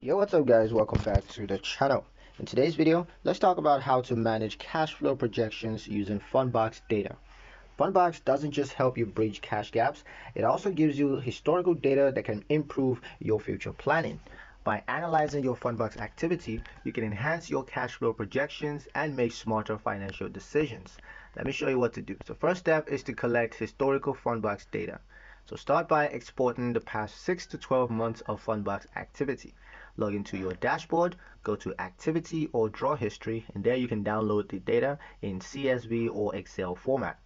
Yo, what's up guys? Welcome back to the channel. In today's video, let's talk about how to manage cash flow projections using Fundbox data. Fundbox doesn't just help you bridge cash gaps, it also gives you historical data that can improve your future planning. By analyzing your Fundbox activity, you can enhance your cash flow projections and make smarter financial decisions. Let me show you what to do. So first step is to collect historical Fundbox data. So start by exporting the past 6 to 12 months of Fundbox activity. Log into your dashboard, go to activity or draw history, and there you can download the data in CSV or Excel format.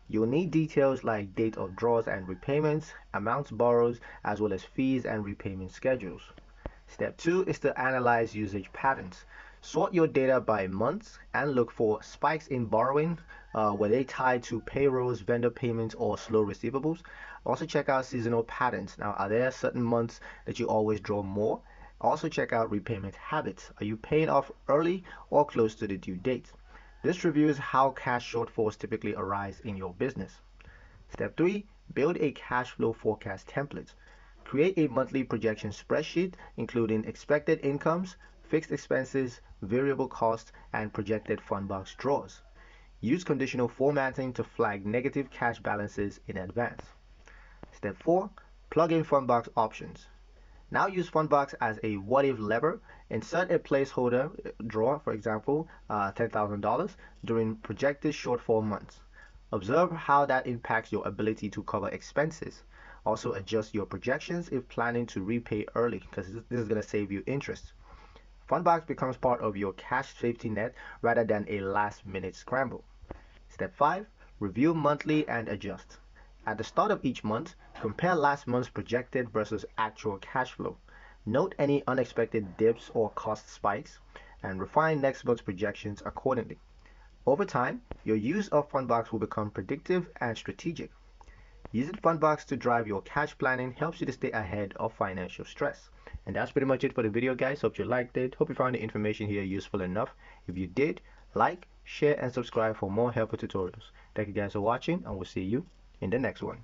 You'll need details like date of draws and repayments, amounts borrowed, as well as fees and repayment schedules. Step 2 is to analyze usage patterns. Sort your data by months and look for spikes in borrowing. Were they tied to payrolls, vendor payments, or slow receivables? Also check out seasonal patterns. Now, are there certain months that you always draw more? Also check out repayment habits. Are you paying off early or close to the due date? This reviews how cash shortfalls typically arise in your business. Step 3. Build a cash flow forecast template. Create a monthly projection spreadsheet including expected incomes, fixed expenses, variable costs, and projected Fundbox draws. Use conditional formatting to flag negative cash balances in advance. Step 4. Plug in Fundbox options. Now use Fundbox as a what-if lever. Insert a placeholder draw, for example, $10,000 during projected shortfall months. Observe how that impacts your ability to cover expenses. Also adjust your projections if planning to repay early, because this is going to save you interest. Fundbox becomes part of your cash safety net rather than a last-minute scramble. Step 5. Review monthly and adjust. At the start of each month, compare last month's projected versus actual cash flow. Note any unexpected dips or cost spikes, and refine next month's projections accordingly. Over time, your use of Fundbox will become predictive and strategic. Using Fundbox to drive your cash planning helps you to stay ahead of financial stress. And that's pretty much it for the video, guys. Hope you liked it. Hope you found the information here useful enough. If you did, like, share, and subscribe for more helpful tutorials. Thank you guys for watching, and we'll see you in the next one.